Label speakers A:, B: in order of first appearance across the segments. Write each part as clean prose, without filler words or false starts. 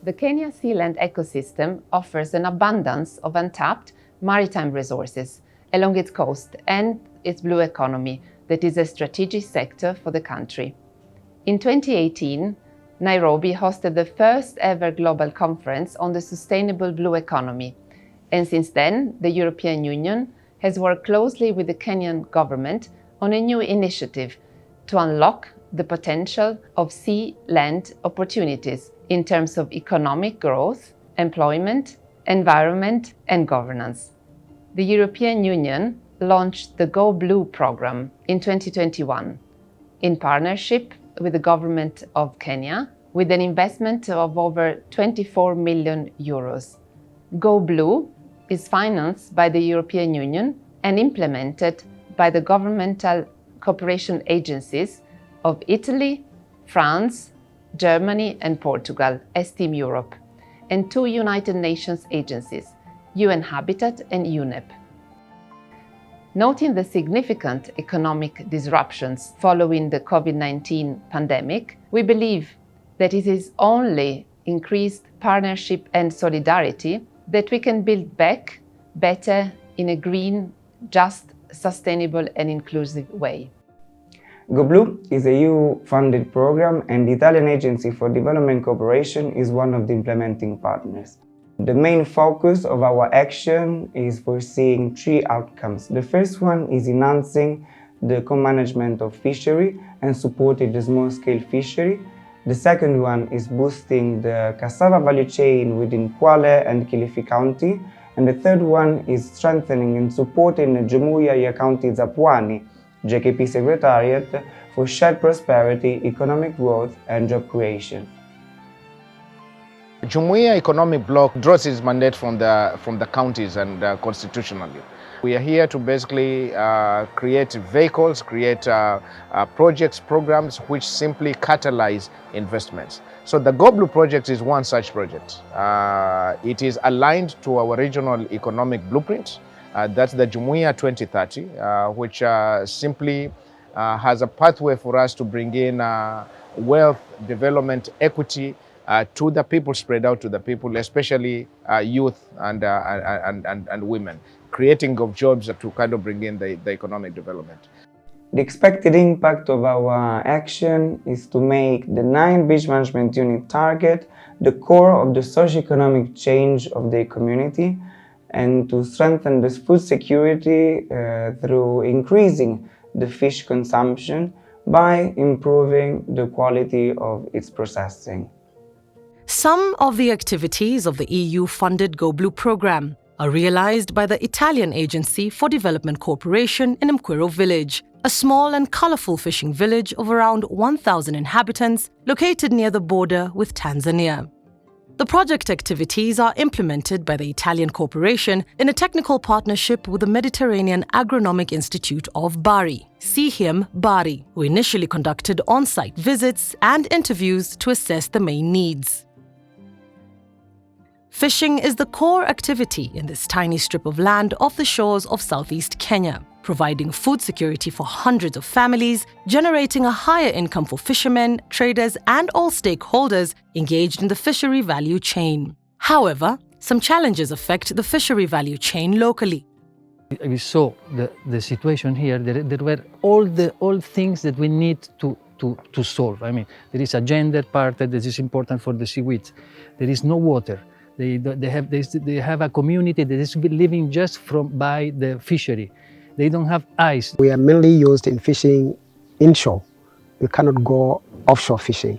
A: The Kenya sea-land ecosystem offers an abundance of untapped maritime resources along its coast and its blue economy that is a strategic sector for the country. In 2018, Nairobi hosted the first ever global conference on the sustainable blue economy, and since then, the European Union has worked closely with the Kenyan government on a new initiative to unlock the potential of sea-land opportunities in terms of economic growth, employment, environment, and governance. The European Union launched the Go Blue program in 2021 in partnership with the government of Kenya with an investment of over 24 million euros. Go Blue is financed by the European Union and implemented by the governmental cooperation agencies of Italy, France, Germany and Portugal as Team Europe, and two United Nations agencies, UN Habitat and UNEP. Noting the significant economic disruptions following the COVID-19 pandemic, we believe that it is only increased partnership and solidarity that we can build back better in a green, just, sustainable and inclusive way.
B: Go Blue is a EU-funded program, and the Italian Agency for Development Cooperation is one of the implementing partners. The main focus of our action is foreseeing three outcomes. The first one is enhancing the co-management of fishery and supporting the small-scale fishery. The second one is boosting the cassava value chain within Kwale and Kilifi County. And the third one is strengthening and supporting the Jumuiya County Pwani, JKP Secretariat, for shared prosperity, economic growth and job creation.
C: Jumuiya economic bloc draws its mandate from the counties and constitutionally. We are here to basically create vehicles, create projects, programs which simply catalyze investments. So the Go Blue project is one such project. It is aligned to our regional economic blueprint. That's the Jumuiya 2030, which simply has a pathway for us to bring in wealth, development, equity to the people, spread out to the people, especially youth and women, creating of jobs to kind of bring in the economic development.
B: The expected impact of our action is to make the 9 beach management unit target the core of the socio-economic change of the community, and to strengthen the food security through increasing the fish consumption by improving the quality of its processing.
D: Some of the activities of the EU-funded Go Blue program are realized by the Italian Agency for Development Cooperation in Umquero village, a small and colorful fishing village of around 1,000 inhabitants located near the border with Tanzania. The project activities are implemented by the Italian corporation in a technical partnership with the Mediterranean Agronomic Institute of Bari, CHIM Bari, who initially conducted on-site visits and interviews to assess the main needs. Fishing is the core activity in this tiny strip of land off the shores of southeast Kenya, providing food security for hundreds of families, generating a higher income for fishermen, traders, and all stakeholders engaged in the fishery value chain. However, some challenges affect the fishery value chain locally.
E: We saw the situation here. There were all things that we need to solve. I mean, there is a gender part that is important for the seaweeds. There is no water. They have a community that is living just by the fishery. They don't have ice.
F: We are mainly used in fishing inshore. We cannot go offshore fishing.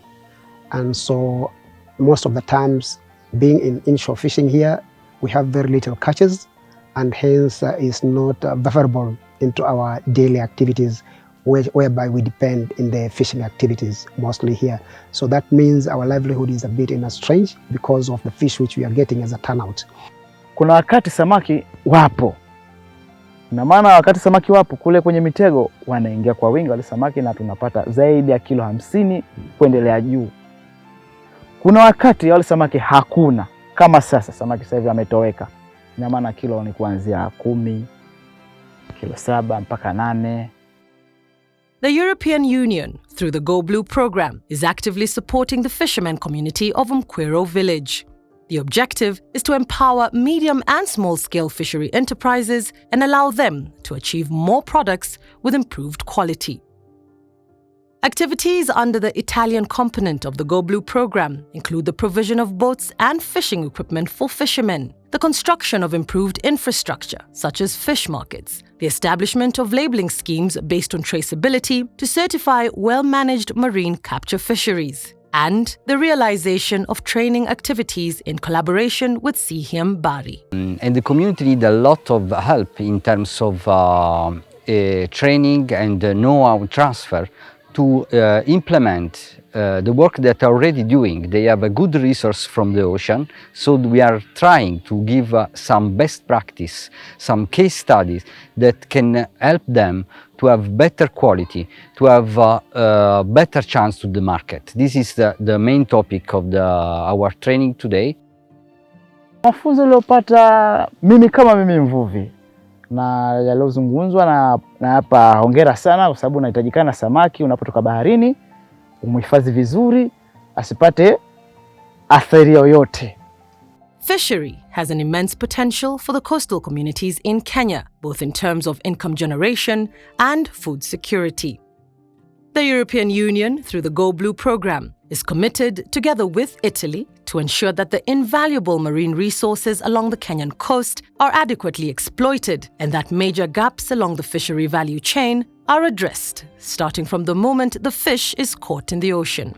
F: And so most of the times, being in inshore fishing here, we have very little catches, and hence is not favorable into our daily activities, whereby we depend in the fishing activities mostly here. So that means our livelihood is a bit in a strange because of the fish which we are getting as a turnout.
G: Kuna wakati samaki wapo. Na maana wakati samaki wapo kule kwenye mitego wanaingia kwa wingi wale samaki na tunapata zaidi ya kilo 50 kuendelea juu. Kuna wakati wale samaki hakuna, kama sasa samaki sasa hivi ametoweka. Na maana kilo ni kuanzia 10, kilo 7 mpaka 8.
D: The European Union, through the Go Blue program, is actively supporting the fishermen community of Umquero village. The objective is to empower medium and small-scale fishery enterprises and allow them to achieve more products with improved quality. Activities under the Italian component of the Go Blue program include the provision of boats and fishing equipment for fishermen, the construction of improved infrastructure such as fish markets, the establishment of labeling schemes based on traceability to certify well-managed marine capture fisheries, and the realization of training activities in collaboration with CHIM Bari.
H: And the community need a lot of help in terms of training and know-how transfer to implement the work that they are already doing. They have a good resource from the ocean, so we are trying to give some best practice, some case studies that can help them to have better quality, to have a better chance to the market. This is the main topic of our training today.
G: Mafunzo niliyopata mimi kama mimi mvuvi na yaliyozungumzwa na hapa, hongera sana kwa sababu unahitajikana samaki unapotoka baharini umhifadhi vizuri asipate athari yoyote.
D: Fishery has an immense potential for the coastal communities in Kenya, both in terms of income generation and food security. The European Union, through the Go Blue program, is committed, together with Italy, to ensure that the invaluable marine resources along the Kenyan coast are adequately exploited and that major gaps along the fishery value chain are addressed, starting from the moment the fish is caught in the ocean.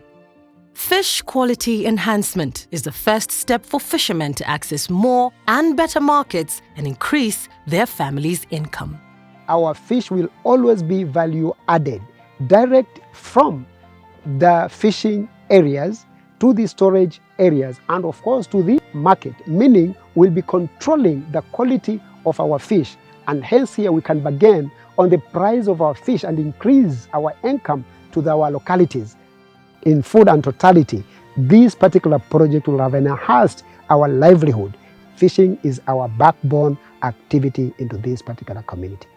D: Fish quality enhancement is the first step for fishermen to access more and better markets and increase their families' income.
F: Our fish will always be value added, direct from the fishing areas to the storage areas and of course to the market, meaning we'll be controlling the quality of our fish, and hence here we can bargain on the price of our fish and increase our income to our localities. In food and totality, this particular project will have enhanced our livelihood. Fishing is our backbone activity into this particular community.